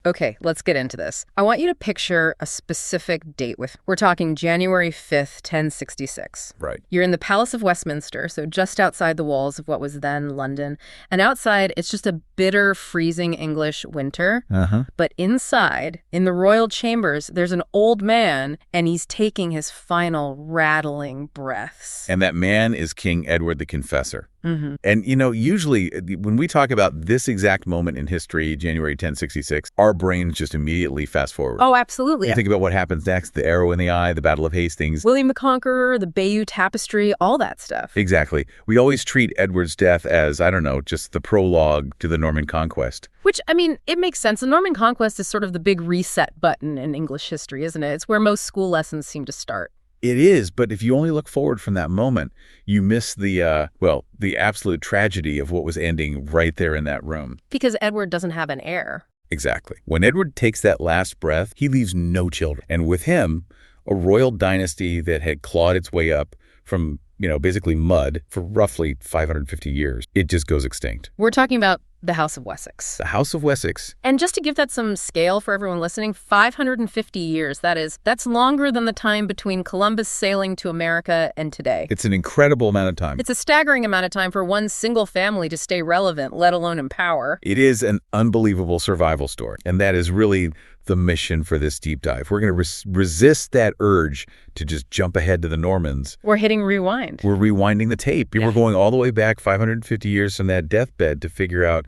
Okay, let's get into this. I want you to picture a specific date we're talking January 5th, 1066. Right. You're in the Palace of Westminster, so just outside the walls of what was then London. And outside, it's just a bitter, freezing English winter. But inside, in the royal chambers, there's an old man, and he's taking his final rattling breaths. And that man is King Edward the Confessor. And, usually when we talk about this exact moment in history, January 1066, our brains just immediately fast forward. Oh, absolutely. You think about what happens next, the arrow in the eye, the Battle of Hastings. William the Conqueror, the Bayeux Tapestry, all that stuff. Exactly. We always treat Edward's death as, just the prologue to the Norman conquest. Which, it makes sense. The Norman conquest is sort of the big reset button in English history, isn't it? It's where most school lessons seem to start. It is, but if you only look forward from that moment, you miss the absolute tragedy of what was ending right there in that room. Because Edward doesn't have an heir. Exactly. When Edward takes that last breath, he leaves no children. And with him, a royal dynasty that had clawed its way up from, basically mud for roughly 550 years, it just goes extinct. We're talking about the House of Wessex. The House of Wessex. And just to give that some scale for everyone listening, 550 years, that's longer than the time between Columbus sailing to America and today. It's an incredible amount of time. It's a staggering amount of time for one single family to stay relevant, let alone in power. It is an unbelievable survival story. And that is really the mission for this deep dive. We're going to resist that urge to just jump ahead to the Normans. We're hitting rewind. We're rewinding the tape. Yeah. We're going all the way back 550 years from that deathbed to figure out,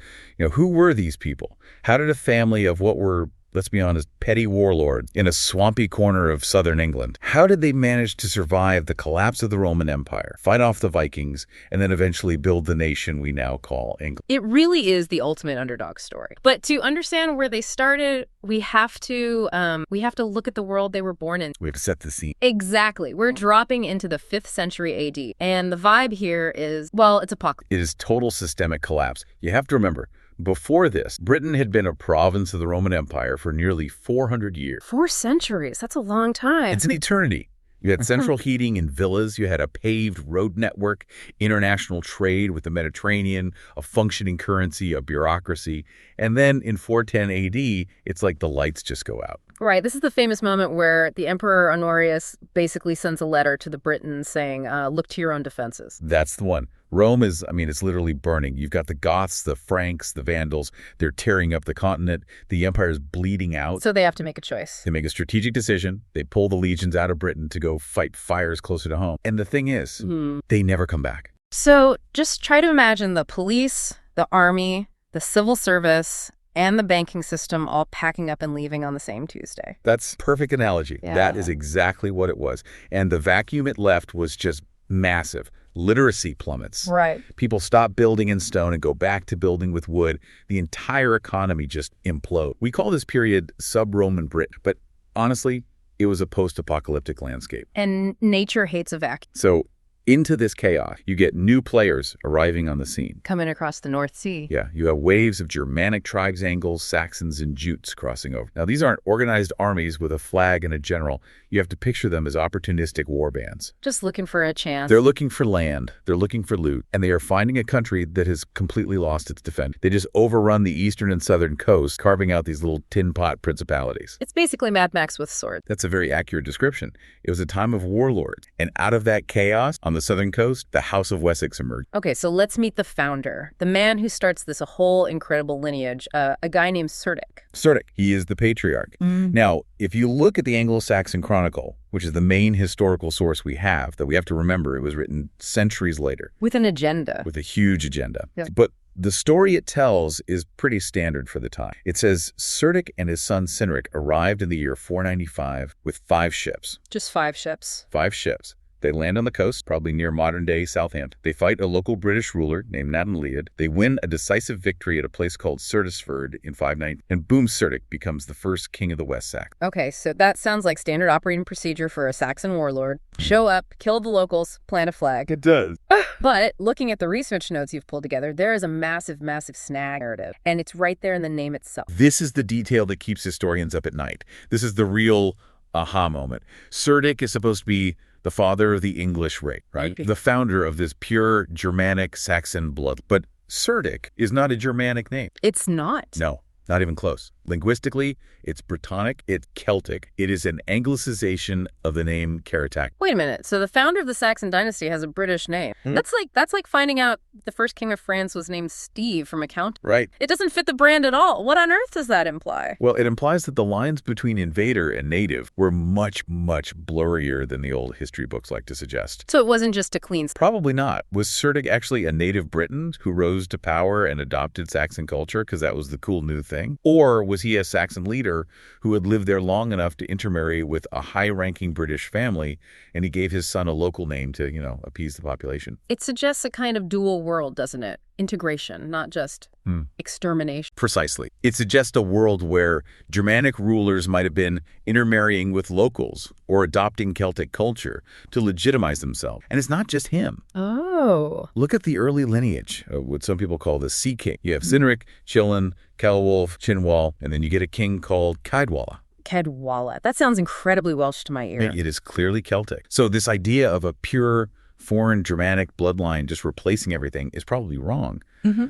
who were these people? How did a family of what were, let's be honest, petty warlords in a swampy corner of southern England, how did they manage to survive the collapse of the Roman Empire, fight off the Vikings, and then eventually build the nation we now call England? It really is the ultimate underdog story. But to understand where they started, we have to look at the world they were born in. We have to set the scene. Exactly. We're dropping into the 5th century AD. And the vibe here is, it's apocalypse. It is total systemic collapse. You have to remember, before this, Britain had been a province of the Roman Empire for nearly 400 years. 4 centuries. That's a long time. It's an eternity. You had central heating and villas. You had a paved road network, international trade with the Mediterranean, a functioning currency, a bureaucracy. And then in 410 AD, it's like the lights just go out. Right. This is the famous moment where the Emperor Honorius basically sends a letter to the Britons saying, look to your own defenses. That's the one. Rome is, it's literally burning. You've got the Goths, the Franks, the Vandals. They're tearing up the continent. The empire is bleeding out. So they have to make a choice. They make a strategic decision. They pull the legions out of Britain to go fight fires closer to home. And the thing is, they never come back. So just try to imagine the police, the army, the civil service, and the banking system all packing up and leaving on the same Tuesday. That's a perfect analogy. Yeah. That is exactly what it was. And the vacuum it left was just massive. Literacy plummets. Right. People stop building in stone and go back to building with wood. The entire economy just implodes. We call this period sub-Roman Britain, but honestly, it was a post-apocalyptic landscape. And nature hates a vacuum. So into this chaos, you get new players arriving on the scene. Coming across the North Sea. Yeah, you have waves of Germanic tribes, Angles, Saxons, and Jutes crossing over. Now, these aren't organized armies with a flag and a general. You have to picture them as opportunistic war bands. Just looking for a chance. They're looking for land, they're looking for loot, and they are finding a country that has completely lost its defense. They just overrun the eastern and southern coast, carving out these little tin pot principalities. It's basically Mad Max with swords. That's a very accurate description. It was a time of warlords, and out of that chaos, on the southern coast, the House of Wessex emerged. Okay, so let's meet the founder, the man who starts this whole incredible lineage, a guy named Cerdic. Cerdic, he is the patriarch. Now, if you look at the Anglo-Saxon Chronicle, which is the main historical source we have, that we have to remember it was written centuries later. With an agenda. With a huge agenda. Yeah. But the story it tells is pretty standard for the time. It says Cerdic and his son Cynric arrived in the year 495 with 5 ships. Just 5 ships. 5 ships. They land on the coast, probably near modern-day Southampton. They fight a local British ruler named Nadan-Leod. They win a decisive victory at a place called Certisford in 590, and boom, Cerdic becomes the first king of the West Saxons. Okay, so that sounds like standard operating procedure for a Saxon warlord. Show up, kill the locals, plant a flag. It does. But looking at the research notes you've pulled together, there is a massive, massive snag narrative, and it's right there in the name itself. This is the detail that keeps historians up at night. This is the real aha moment. Cerdic is supposed to be the father of the English race, right? The founder of this pure Germanic Saxon blood. But Cerdic is not a Germanic name. It's not. No, not even close. Linguistically, it's Brittonic, it's Celtic. It is an anglicization of the name Caratak. Wait a minute. So the founder of the Saxon dynasty has a British name. That's like finding out the first king of France was named Steve from accounting. Right. It doesn't fit the brand at all. What on earth does that imply? Well, it implies that the lines between invader and native were much, much blurrier than the old history books like to suggest. So it wasn't just a clean... Probably not. Was Cerdic actually a native Briton who rose to power and adopted Saxon culture because that was the cool new thing? Or was he a Saxon leader who had lived there long enough to intermarry with a high-ranking British family, and he gave his son a local name to, appease the population? It suggests a kind of dual world, doesn't it? Integration, not just extermination. Precisely. It suggests a world where Germanic rulers might have been intermarrying with locals or adopting Celtic culture to legitimize themselves. And it's not just him. Oh. Look at the early lineage, what some people call the Sea King. You have Cynric, Chillen, Ceolwulf, Cynwal, and then you get a king called Caedwalla. Caedwalla. That sounds incredibly Welsh to my ear. It is clearly Celtic. So this idea of a pure foreign Germanic bloodline just replacing everything is probably wrong.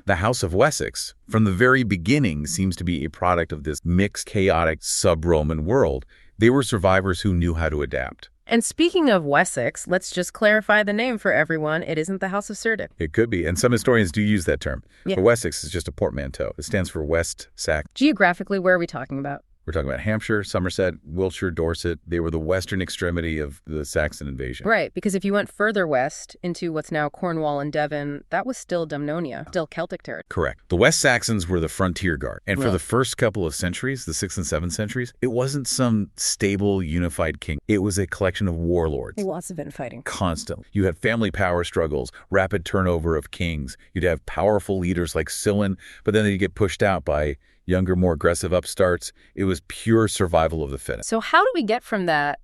The House of Wessex, from the very beginning, seems to be a product of this mixed, chaotic, sub-Roman world. They were survivors who knew how to adapt. And speaking of Wessex, let's just clarify the name for everyone. It isn't the House of Cerdic. It could be, and some historians do use that term. Yeah. But Wessex is just a portmanteau. It stands for West Sax. Geographically, where are we talking about? We're talking about Hampshire, Somerset, Wiltshire, Dorset. They were the western extremity of the Saxon invasion. Right, because if you went further west into what's now Cornwall and Devon, that was still Dumnonia, still Celtic territory. Correct. The West Saxons were the frontier guard. And for the first couple of centuries, the 6th and 7th centuries, it wasn't some stable, unified king. It was a collection of warlords. Lots of infighting. Constantly. You had family power struggles, rapid turnover of kings. You'd have powerful leaders like Cylon, but then they'd get pushed out by younger, more aggressive upstarts. It was pure survival of the fittest. So how do we get from that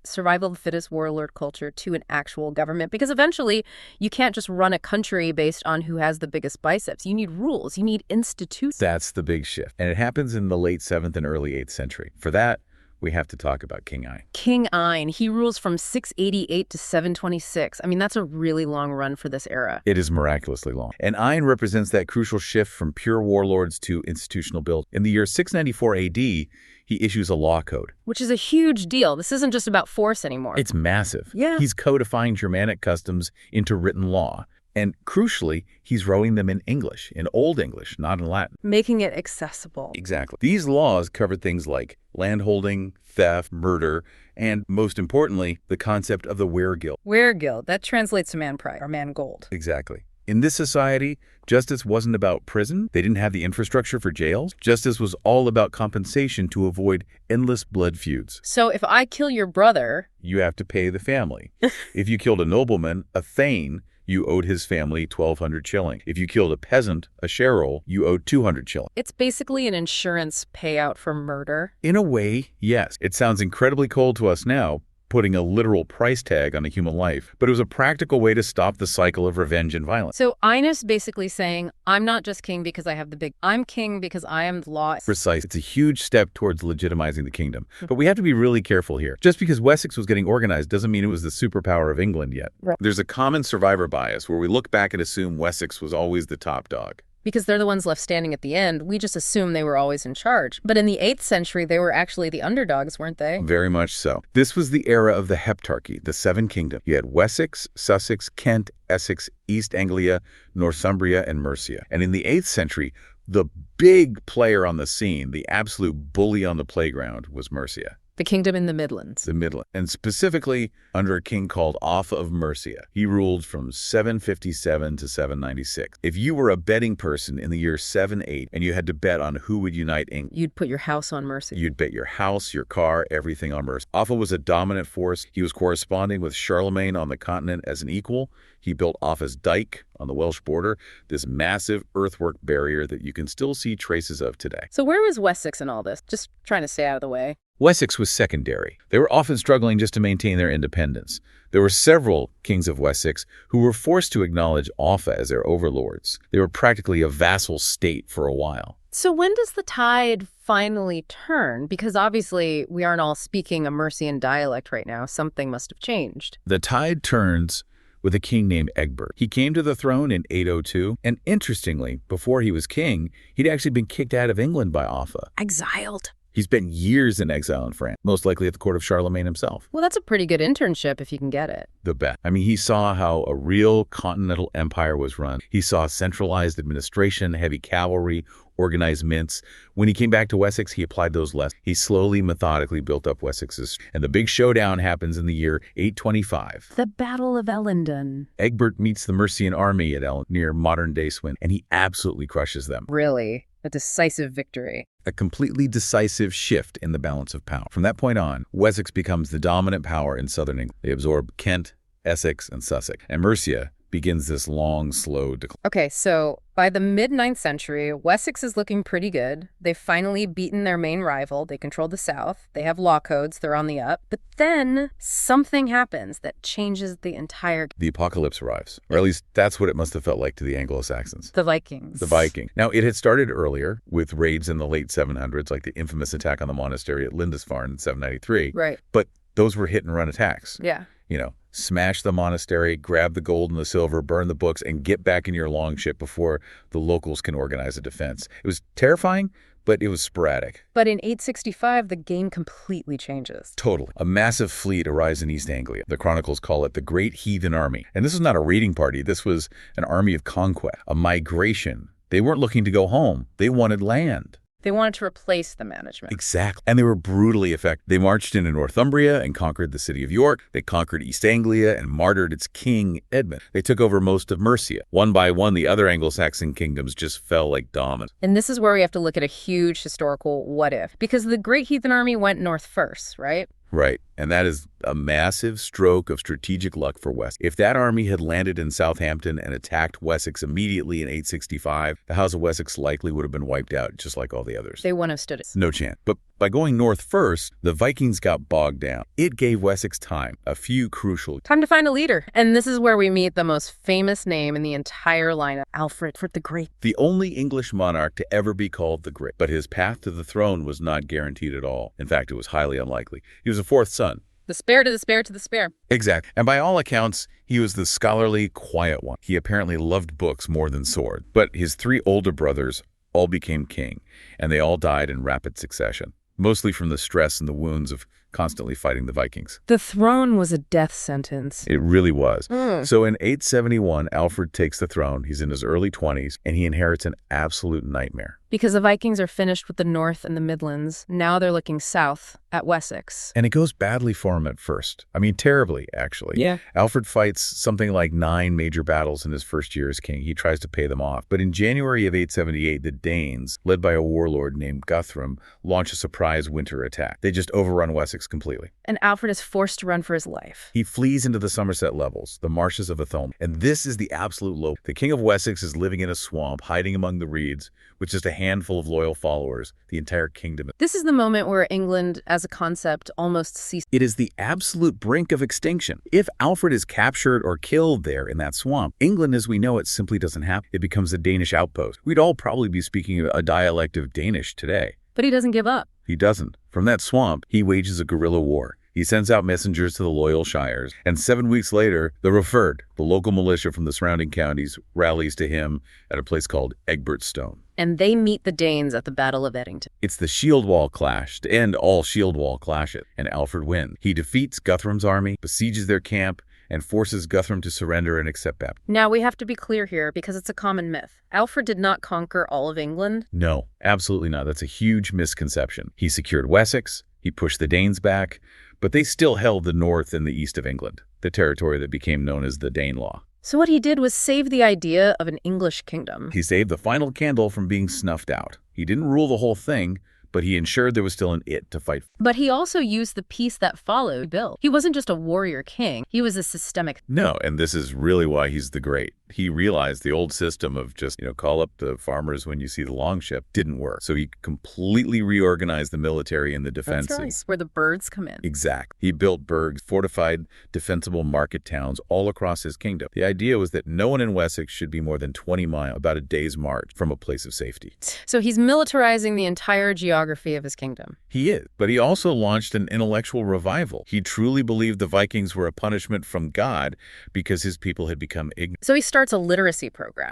survival of the fittest warlord culture to an actual government? Because eventually you can't just run a country based on who has the biggest biceps. You need rules. You need institutions. That's the big shift. And it happens in the late 7th and early 8th century. For that, we have to talk about King Ine. King Ine, he rules from 688 to 726. I mean, that's a really long run for this era. It is miraculously long. And Ine represents that crucial shift from pure warlords to institutional build. In the year 694 AD, he issues a law code. Which is a huge deal. This isn't just about force anymore. It's massive. Yeah. He's codifying Germanic customs into written law. And crucially, he's writing them in English, in Old English, not in Latin. Making it accessible. Exactly. These laws covered things like landholding, theft, murder, and most importantly, the concept of the weregild. Weregild, that translates to man pride or man gold. Exactly. In this society, justice wasn't about prison. They didn't have the infrastructure for jails. Justice was all about compensation to avoid endless blood feuds. So if I kill your brother... you have to pay the family. If you killed a nobleman, a thane, you owed his family 1,200 shilling. If you killed a peasant, a sherrill, you owed 200 shilling. It's basically an insurance payout for murder. In a way, yes. It sounds incredibly cold to us now, putting a literal price tag on a human life, but it was a practical way to stop the cycle of revenge and violence. So Ine's basically saying, I'm not just king because I have the big, I'm king because I am the law. Precise. It's a huge step towards legitimizing the kingdom. But we have to be really careful here. Just because Wessex was getting organized doesn't mean it was the superpower of England yet. Right. There's a common survivor bias where we look back and assume Wessex was always the top dog. Because they're the ones left standing at the end, we just assume they were always in charge. But in the 8th century, they were actually the underdogs, weren't they? Very much so. This was the era of the Heptarchy, the Seven Kingdoms. You had Wessex, Sussex, Kent, Essex, East Anglia, Northumbria, and Mercia. And in the 8th century, the big player on the scene, the absolute bully on the playground, was Mercia. The kingdom in the Midlands. The Midland. And specifically under a king called Offa of Mercia. He ruled from 757 to 796. If you were a betting person in the year 78 and you had to bet on who would unite England, you'd put your house on Mercia. You'd bet your house, your car, everything on Mercia. Offa was a dominant force. He was corresponding with Charlemagne on the continent as an equal. He built Offa's Dyke on the Welsh border, this massive earthwork barrier that you can still see traces of today. So where was Wessex in all this? Just trying to stay out of the way. Wessex was secondary. They were often struggling just to maintain their independence. There were several kings of Wessex who were forced to acknowledge Offa as their overlords. They were practically a vassal state for a while. So when does the tide finally turn? Because obviously we aren't all speaking a Mercian dialect right now. Something must have changed. The tide turns with a king named Egbert. He came to the throne in 802, and interestingly, before he was king, he'd actually been kicked out of England by Offa. Exiled. He spent years in exile in France, most likely at the court of Charlemagne himself. Well, that's a pretty good internship if you can get it. The best. I mean, he saw how a real continental empire was run. He saw centralized administration, heavy cavalry, organized mints. When he came back to Wessex, he applied those lessons. He slowly, methodically built up Wessex's. And the big showdown happens in the year 825. The Battle of Ellendon. Egbert meets the Mercian army at Ellendon, near modern-day Swin, and he absolutely crushes them. Really? A decisive victory. A completely decisive shift in the balance of power. From that point on, Wessex becomes the dominant power in southern England. They absorb Kent, Essex, and Sussex. And Mercia begins this long, slow decline. Okay, so by the mid-9th century, Wessex is looking pretty good. They've finally beaten their main rival. They control the south. They have law codes. They're on the up. But then something happens that changes the entire... The apocalypse arrives. Or at least that's what it must have felt like to the Anglo-Saxons. The Vikings. The Viking. Now, it had started earlier with raids in the late 700s, like the infamous attack on the monastery at Lindisfarne in 793. Right. But those were hit-and-run attacks. Yeah. You know, smash the monastery, grab the gold and the silver, burn the books, and get back in your longship before the locals can organize a defense. It was terrifying, but it was sporadic. But in 865, the game completely changes. Totally. A massive fleet arrives in East Anglia. The chronicles call it the Great Heathen Army. And this was not a raiding party. This was an army of conquest, a migration. They weren't looking to go home. They wanted land. They wanted to replace the management. Exactly. And they were brutally effective. They marched into Northumbria and conquered the city of York. They conquered East Anglia and martyred its king, Edmund. They took over most of Mercia. One by one, the other Anglo-Saxon kingdoms just fell like dominoes. And this is where we have to look at a huge historical what if. Because the Great Heathen Army went north first, right? Right. And that is a massive stroke of strategic luck for Wessex. If that army had landed in Southampton and attacked Wessex immediately in 865, the House of Wessex likely would have been wiped out just like all the others. They wouldn't have stood it. No chance. But by going north first, the Vikings got bogged down. It gave Wessex time, a few crucial... Time to find a leader. And this is where we meet the most famous name in the entire lineup, Alfred the Great. The only English monarch to ever be called the Great. But his path to the throne was not guaranteed at all. In fact, it was highly unlikely. He was a fourth son. The spare to the spare to the spare. Exactly. And by all accounts, he was the scholarly, quiet one. He apparently loved books more than sword. But his three older brothers all became king, and they all died in rapid succession, mostly from the stress and the wounds of constantly fighting the Vikings. The throne was a death sentence. It really was. So in 871, Alfred takes the throne. He's in his early 20s, and he inherits an absolute nightmare. Because the Vikings are finished with the north and the Midlands, now they're looking south at Wessex. And it goes badly for him at first. I mean, terribly, actually. Yeah. Alfred fights something like 9 major battles in his first year as king. He tries to pay them off. But in January of 878, the Danes, led by a warlord named Guthrum, launch a surprise winter attack. They just overrun Wessex completely. And Alfred is forced to run for his life. He flees into the Somerset levels, the marshes of Athelstan. And this is the absolute low. The king of Wessex is living in a swamp, hiding among the reeds, with just a handful of loyal followers. The entire kingdom. This is the moment where England, as a concept, almost ceased. It is the absolute brink of extinction. If Alfred is captured or killed there in that swamp, England as we know it simply doesn't happen. It becomes a Danish outpost. We'd all probably be speaking a dialect of Danish today. But he doesn't give up. He doesn't. From that swamp, he wages a guerrilla war. He sends out messengers to the loyal shires, and 7 weeks later, the Ruford, the local militia from the surrounding counties, rallies to him at a place called Egbert's Stone. And they meet the Danes at the Battle of Edington. It's the shield wall clash to end all shield wall clashes, and Alfred wins. He defeats Guthrum's army, besieges their camp, and forces Guthrum to surrender and accept baptism. Now, we have to be clear here because it's a common myth. Alfred did not conquer all of England. No, absolutely not. That's a huge misconception. He secured Wessex, he pushed the Danes back, but they still held the north and the east of England, the territory that became known as the Danelaw. So what he did was save the idea of an English kingdom. He saved the final candle from being snuffed out. He didn't rule the whole thing, but he ensured there was still an it to fight. But he also used the peace that followed to build. He wasn't just a warrior king. He was a systemic... No, and this is really why he's the great. He realized the old system of just, call up the farmers when you see the longship didn't work. So he completely reorganized the military and the defenses. That's right, where the birds come in. Exactly. He built burgs, fortified, defensible market towns all across his kingdom. The idea was that no one in Wessex should be more than 20 miles, about a day's march, from a place of safety. So he's militarizing the entire geography of his kingdom. He is. But he also launched an intellectual revival. He truly believed the Vikings were a punishment from God because his people had become ignorant. So he starts a literacy program.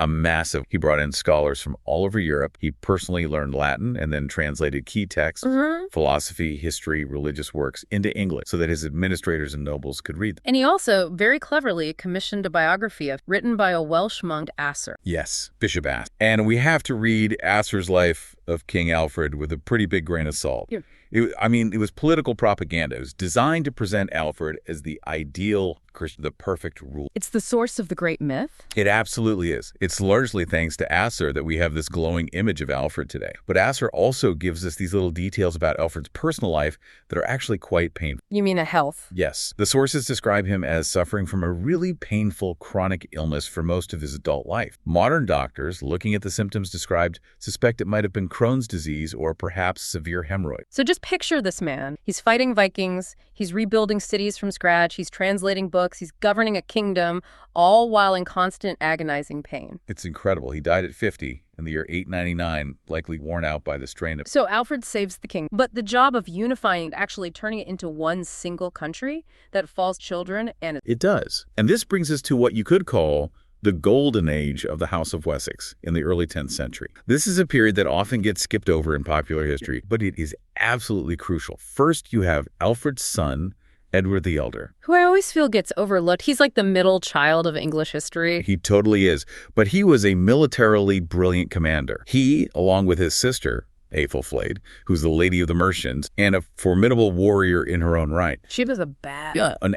He brought in scholars from all over Europe. He personally learned Latin and then translated key texts, philosophy, history, religious works into English so that his administrators and nobles could read them. And he also, very cleverly, commissioned a biography written by a Welsh monk, Asser. Yes, Bishop Asser. And we have to read Asser's life of King Alfred with a pretty big grain of salt. Yeah. It was political propaganda. It was designed to present Alfred as the ideal Christian, the perfect ruler. It's the source of the great myth? It absolutely is. It's largely thanks to Asser that we have this glowing image of Alfred today. But Asser also gives us these little details about Alfred's personal life that are actually quite painful. You mean a health? Yes. The sources describe him as suffering from a really painful chronic illness for most of his adult life. Modern doctors, looking at the symptoms described, suspect it might have been Crohn's disease or perhaps severe hemorrhoid. So just picture this man. He's fighting Vikings, he's rebuilding cities from scratch, he's translating books, he's governing a kingdom, all while in constant agonizing pain. It's incredible. He died at 50 in the year 899, likely worn out by the strain of... So Alfred saves the king, but the job of unifying, actually turning it into one single country that falls children and... It does. And this brings us to what you could call the golden age of the House of Wessex in the early 10th century. This is a period that often gets skipped over in popular history, but it is absolutely crucial. First, you have Alfred's son, Edward the Elder, who I always feel gets overlooked. He's like the middle child of English history. He totally is. But he was a militarily brilliant commander. He, along with his sister, Athelstan, who's the Lady of the Mercians, and a formidable warrior in her own right. She was an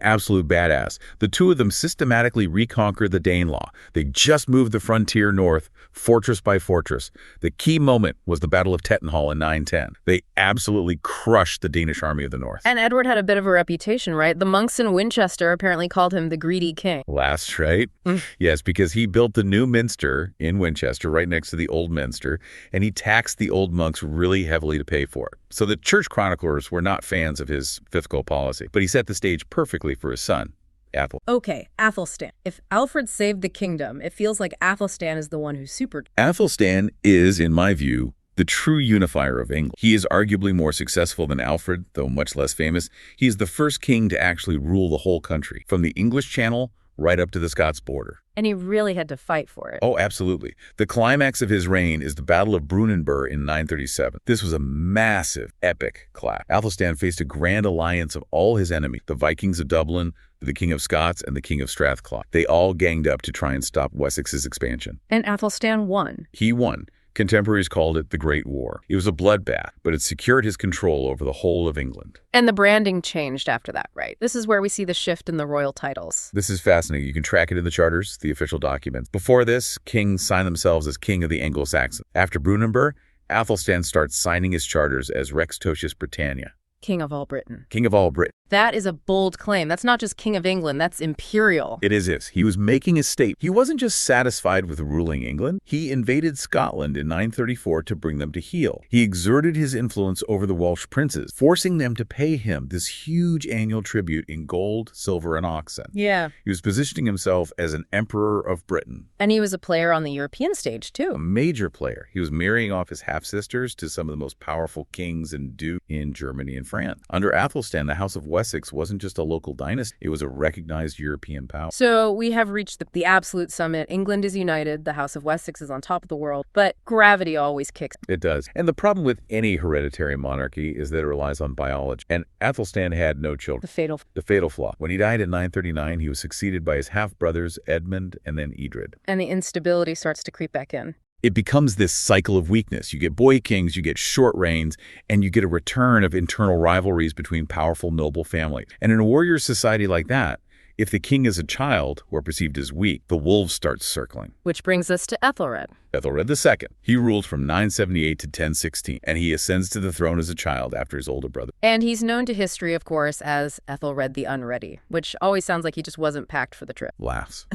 absolute badass. The two of them systematically reconquered the Danelaw. They just moved the frontier north, fortress by fortress. The key moment was the Battle of Tettenhall in 910. They absolutely crushed the Danish army of the north. And Edward had a bit of a reputation, right? The monks in Winchester apparently called him the greedy king. That's right. Yes, because he built the new minster in Winchester right next to the old minster, and he taxed the old monks really heavily to pay for it. So the church chroniclers were not fans of his fiscal policy, but he set the stage perfectly for his son, Athelstan. Okay, Athelstan. If Alfred saved the kingdom, it feels like Athelstan is the one who supered. Athelstan is, in my view, the true unifier of England. He is arguably more successful than Alfred, though much less famous. He is the first king to actually rule the whole country, from the English Channel right up to the Scots border. And he really had to fight for it. Oh, absolutely. The climax of his reign is the Battle of Brunanburh in 937. This was a massive, epic clash. Athelstan faced a grand alliance of all his enemies, the Vikings of Dublin, the King of Scots, and the King of Strathclyde. They all ganged up to try and stop Wessex's expansion. And Athelstan won. He won. Contemporaries called it the Great War. It was a bloodbath, but it secured his control over the whole of England. And the branding changed after that, right? This is where we see the shift in the royal titles. This is fascinating. You can track it in the charters, the official documents. Before this, kings signed themselves as King of the Anglo-Saxons. After Brunanburh, Athelstan starts signing his charters as Rex Totius Britannia. King of all Britain. King of all Britain. That is a bold claim. That's not just King of England, that's imperial. It is. He was making a statement. He wasn't just satisfied with ruling England. He invaded Scotland in 934 to bring them to heel. He exerted his influence over the Welsh princes, forcing them to pay him this huge annual tribute in gold, silver, and oxen. Yeah. He was positioning himself as an emperor of Britain. And he was a player on the European stage, too. A major player. He was marrying off his half-sisters to some of the most powerful kings and dukes in Germany and France. Under Athelstan, the House of Wessex wasn't just a local dynasty, it was a recognized European power. So we have reached the absolute summit. England is united, the House of Wessex is on top of the world, but gravity always kicks. It does. And the problem with any hereditary monarchy is that it relies on biology. And Athelstan had no children. The fatal flaw. When he died in 939, he was succeeded by his half-brothers Edmund and then Edred. And the instability starts to creep back in. It becomes this cycle of weakness. You get boy kings, you get short reigns, and you get a return of internal rivalries between powerful noble families. And in a warrior society like that, if the king is a child or perceived as weak, the wolves start circling. Which brings us to Ethelred. Ethelred II. He ruled from 978 to 1016, and he ascends to the throne as a child after his older brother. And he's known to history, of course, as Ethelred the Unready, which always sounds like he just wasn't packed for the trip. Laughs.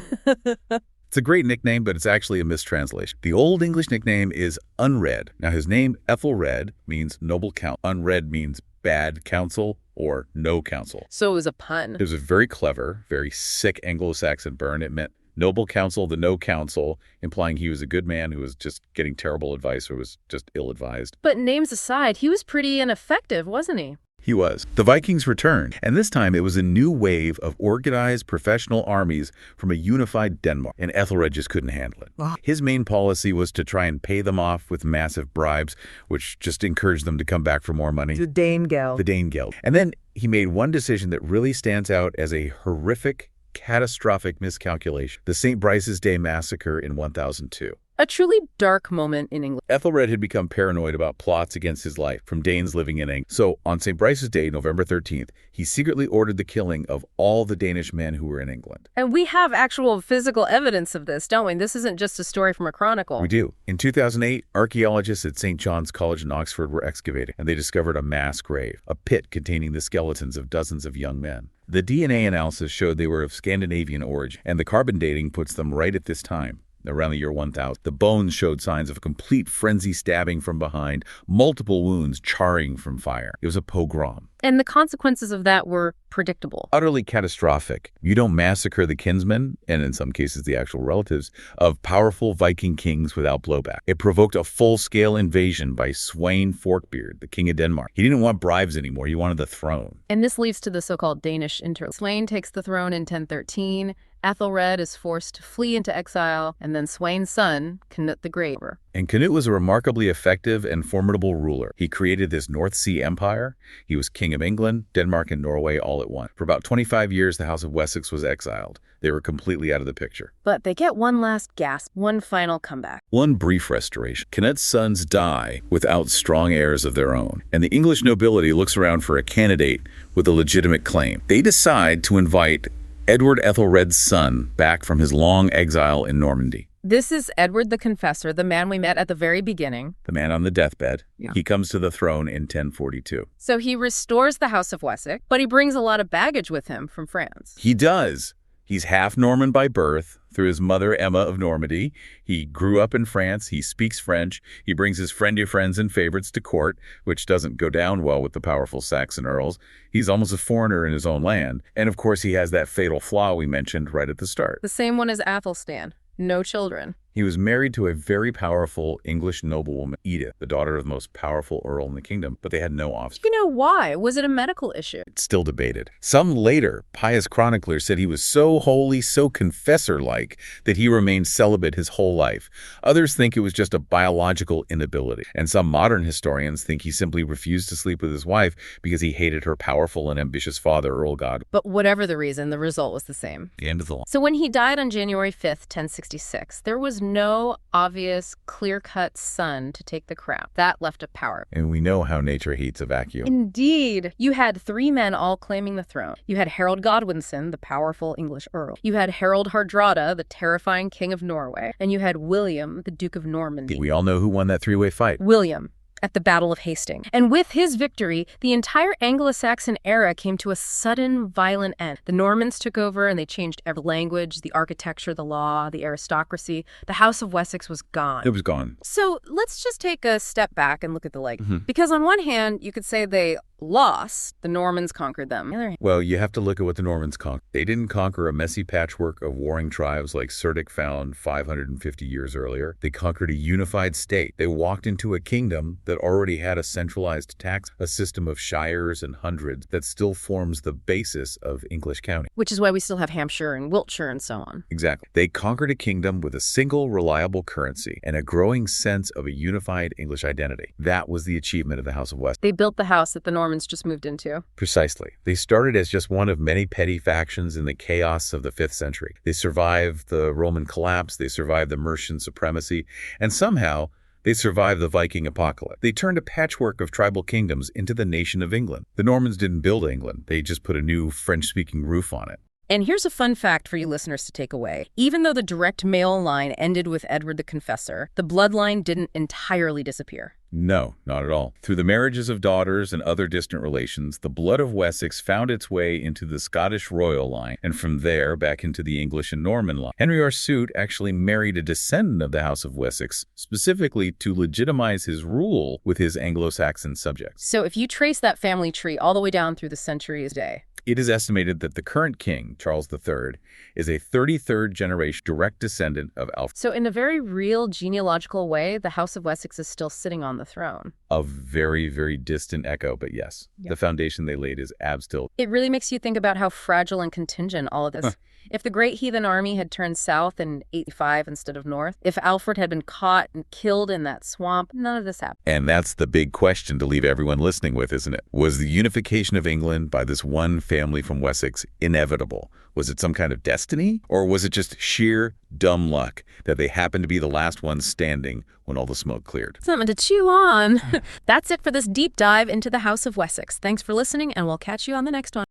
It's a great nickname, but it's actually a mistranslation. The Old English nickname is Unread. Now, his name, Ethelred, means noble counsel. Unread means bad counsel or no counsel. So it was a pun. It was a very clever, very sick Anglo-Saxon burn. It meant noble counsel, the no counsel, implying he was a good man who was just getting terrible advice or was just ill-advised. But names aside, he was pretty ineffective, wasn't he? He was. The Vikings returned, and this time it was a new wave of organized professional armies from a unified Denmark, and Ethelred just couldn't handle it. Wow. His main policy was to try and pay them off with massive bribes, which just encouraged them to come back for more money. The Danegeld. The Danegeld. And then he made one decision that really stands out as a horrific, catastrophic miscalculation: the St. Brice's Day massacre in 1002. A truly dark moment in England. Ethelred had become paranoid about plots against his life from Danes living in England. So on St. Brice's Day, November 13th, he secretly ordered the killing of all the Danish men who were in England. And we have actual physical evidence of this, don't we? This isn't just a story from a chronicle. We do. In 2008, archaeologists at St. John's College in Oxford were excavating, and they discovered a mass grave, a pit containing the skeletons of dozens of young men. The DNA analysis showed they were of Scandinavian origin, and the carbon dating puts them right at this time, around the year 1000. The bones showed signs of a complete frenzy stabbing from behind, multiple wounds charring from fire. It was a pogrom. And the consequences of that were predictable. Utterly catastrophic. You don't massacre the kinsmen, and in some cases the actual relatives, of powerful Viking kings without blowback. It provoked a full-scale invasion by Sweyn Forkbeard, the king of Denmark. He didn't want bribes anymore. He wanted the throne. And this leads to the so-called Danish interlude. Sweyn takes the throne in 1013. Ethelred is forced to flee into exile, and then Sweyn's son, Canute the Great. And Canute was a remarkably effective and formidable ruler. He created this North Sea empire. He was king of England, Denmark, and Norway all at once. For about 25 years, the House of Wessex was exiled. They were completely out of the picture. But they get one last gasp, one final comeback. One brief restoration. Canute's sons die without strong heirs of their own, and the English nobility looks around for a candidate with a legitimate claim. They decide to invite Edward Ethelred's son back from his long exile in Normandy. This is Edward the Confessor, the man we met at the very beginning. The man on the deathbed. Yeah. He comes to the throne in 1042. So he restores the House of Wessex, but he brings a lot of baggage with him from France. He does. He's half Norman by birth through his mother, Emma of Normandy. He grew up in France. He speaks French. He brings his friendly friends and favorites to court, which doesn't go down well with the powerful Saxon earls. He's almost a foreigner in his own land. And of course, he has that fatal flaw we mentioned right at the start. The same one as Athelstan. No children. He was married to a very powerful English noblewoman, Edith, the daughter of the most powerful earl in the kingdom, but they had no offspring. You know why? Was it a medical issue? It's still debated. Some later pious chroniclers said he was so holy, so confessor-like, that he remained celibate his whole life. Others think it was just a biological inability. And some modern historians think he simply refused to sleep with his wife because he hated her powerful and ambitious father, Earl God. But whatever the reason, the result was the same. The end of the line. So when he died on January 5th, 1066, there was no obvious, clear-cut son to take the crown. That left a power. And we know how nature hates a vacuum. Indeed. You had three men all claiming the throne. You had Harold Godwinson, the powerful English earl. You had Harold Hardrada, the terrifying king of Norway. And you had William, the Duke of Normandy. We all know who won that three-way fight. William. At the Battle of Hastings. And with his victory, the entire Anglo-Saxon era came to a sudden, violent end. The Normans took over and they changed every language, the architecture, the law, the aristocracy. The House of Wessex was gone. It was gone. So let's just take a step back and look at the Because on one hand, you could say they lost. The Normans conquered them. Well, you have to look at what the Normans conquered. They didn't conquer a messy patchwork of warring tribes like Cerdic found 550 years earlier. They conquered a unified state. They walked into a kingdom that already had a centralized tax, a system of shires and hundreds that still forms the basis of English county. Which is why we still have Hampshire and Wiltshire and so on. Exactly. They conquered a kingdom with a single reliable currency and a growing sense of a unified English identity. That was the achievement of the House of Wessex. They built the house that the Normans just moved into. Precisely. They started as just one of many petty factions in the chaos of the 5th century. They survived the Roman collapse, they survived the Mercian supremacy, and somehow they survived the Viking apocalypse. They turned a patchwork of tribal kingdoms into the nation of England. The Normans didn't build England. They just put a new French-speaking roof on it. And here's a fun fact for you listeners to take away. Even though the direct male line ended with Edward the Confessor, the bloodline didn't entirely disappear. No, not at all. Through the marriages of daughters and other distant relations, the blood of Wessex found its way into the Scottish royal line, and from there back into the English and Norman line. Henry our Suit actually married a descendant of the House of Wessex, specifically to legitimize his rule with his Anglo-Saxon subjects. So if you trace that family tree all the way down through the centuries today, it is estimated that the current king, Charles III, is a 33rd generation direct descendant of Alfred. So in a very real genealogical way, the House of Wessex is still sitting on the throne. A very, very distant echo, but yes, the foundation they laid is still. It really makes you think about how fragile and contingent all of this. If the great heathen army had turned south in 85 instead of north, if Alfred had been caught and killed in that swamp, none of this happened. And that's the big question to leave everyone listening with, isn't it? Was the unification of England by this one family from Wessex inevitable? Was it some kind of destiny? Or was it just sheer dumb luck that they happened to be the last ones standing when all the smoke cleared? Something to chew on. That's it for this deep dive into the House of Wessex. Thanks for listening, and we'll catch you on the next one.